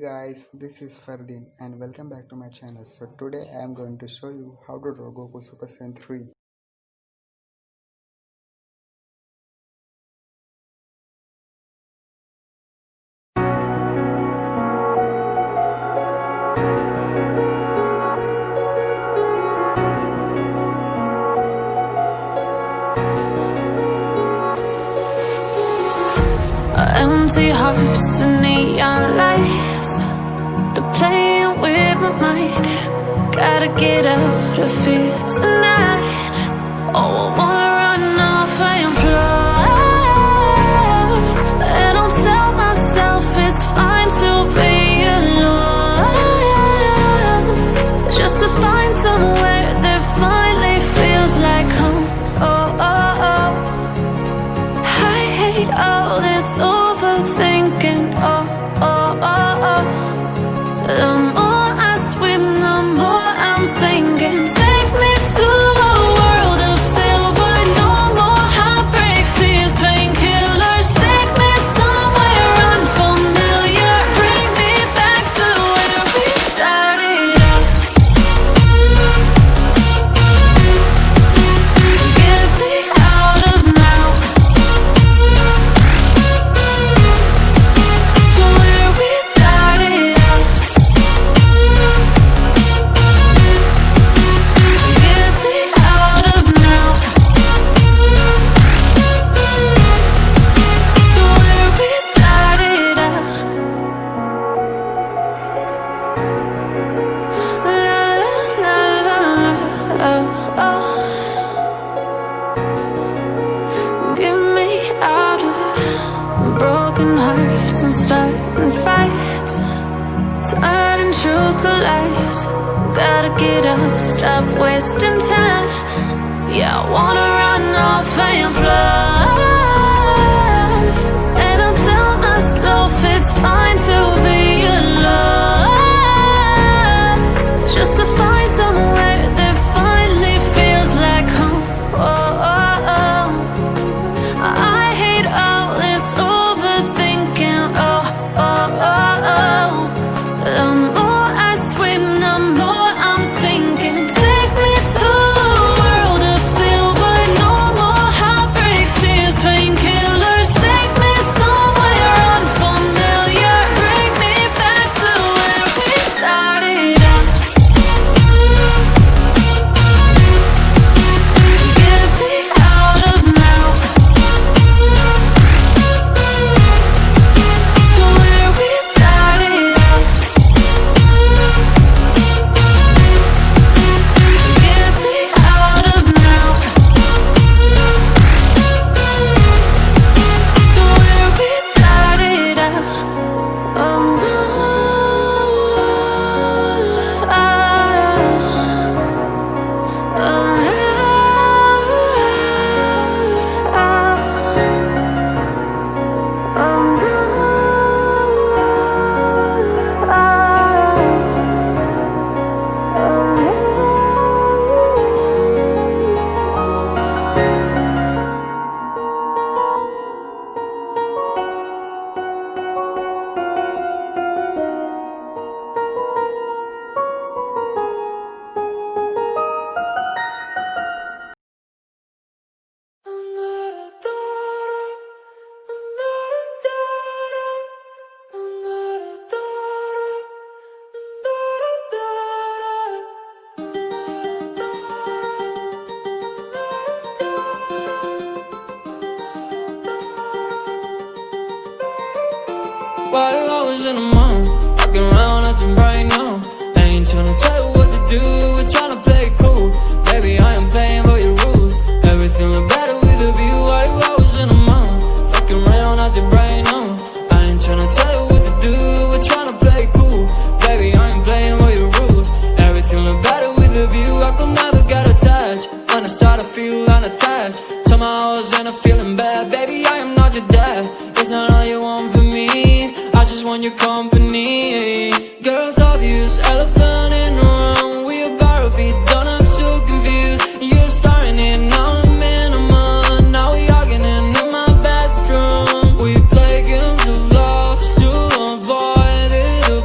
Guys, this is Fardin and welcome back to my channel. So today I am going to show you how to draw Goku Super Saiyan 3. Empty hearts and neon lights, they're playing with my mind. Gotta get out of here tonight. Oh, I wanna run off and fly, and I'll tell myself it's fine to be alone, just to find somewhere that finally feels like home. Oh, oh, oh. I hate all this overthinking. Oh, oh, oh, oh. The more I swim, the more I'm sinking. Take me to a world of silver. No more heartbreaks, tears, painkillers. Take me somewhere unfamiliar. Bring me back to where we started out. Get me out of now, to where we started out. Get me out of now, to where we started out. La la la la la, oh, oh. Get me out of broken hearts and starting fights, turning truth to lies. Gotta get up, stop wasting time. Yeah, I wanna run off and fly, and I'll tell myself it's fine to be alone, just to find somewhere that finally feels like home. Oh, oh, oh. I hate all this overthinking. Oh, oh, oh, oh. The more I swim, the more I'm sinking. Take me to a world of silver. No more heartbreaks, tears, painkillers. Take me somewhere unfamiliar. Bring me back to where we started out. Get me out of now, to where we started out. Get me out of now, to where we started out. Oh no, while I was in the mall, walking around acting right now. I ain't tryna tell you what to do, we're tryna play it cool. Baby, I am playing by your rules. Everything look better with a view. While I was in the mall, walking around acting right now. I ain't tryna tell you what to do, we're tryna play it cool. Baby, I am playing by your rules. Everything look better with a view. I could never get attached. When I start to feel unattached, somehow I was in a feeling bad. Baby, I am not your dad. It's not all you want from me, I just want your company. Girls obvious, elephant in the room. We about to be done, I'm so confused. You're starting it, now I'm in a month. Now we arguing in my bedroom. We play games of love to avoid the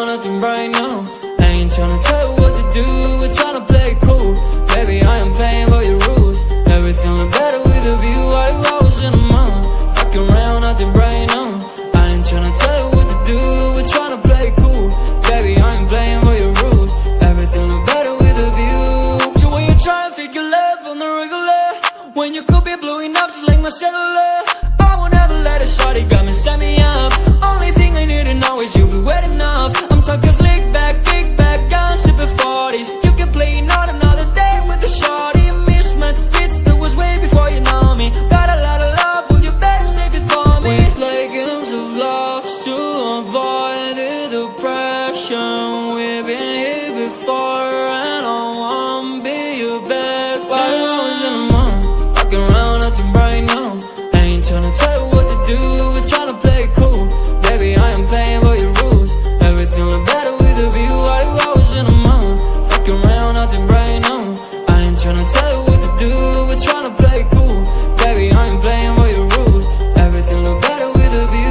nothing right now. I ain't tryna tell you what to do, we're tryna play it cool. Baby, I am playing by your rules. Everything look better with a view. While you always in the mind, fucking around, nothing right now. I ain't tryna tell you what to do, we're tryna play it cool. Baby, I ain't playing by your rules. Everything look better with a view. So when you try and figure love on the regular, when you could be blowing up just like my cellular, I won't ever let a shawty got me, set me up. Only thing I need to know is you be wet enough. I'm talking slick back, kick back, gun sipping 40s. You can play not another day with a shawty. A mismatch fits that was way before you know me. Got a lot of love, well you better save it for me. We play games of love to avoid the depression. We've been here before and I won't be your bed. While I was in the mind, walking around nothing right now. I ain't tryna tell you what to do, we're tryna play it cool. Baby, I am playing by your rules. Everything look better with a view. While you always in the mind, walking around nothing right now. I ain't tryna tell you what to do, we're tryna play it cool. Baby, I am playing by your rules. Everything look better with a view.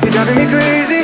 You're driving me crazy.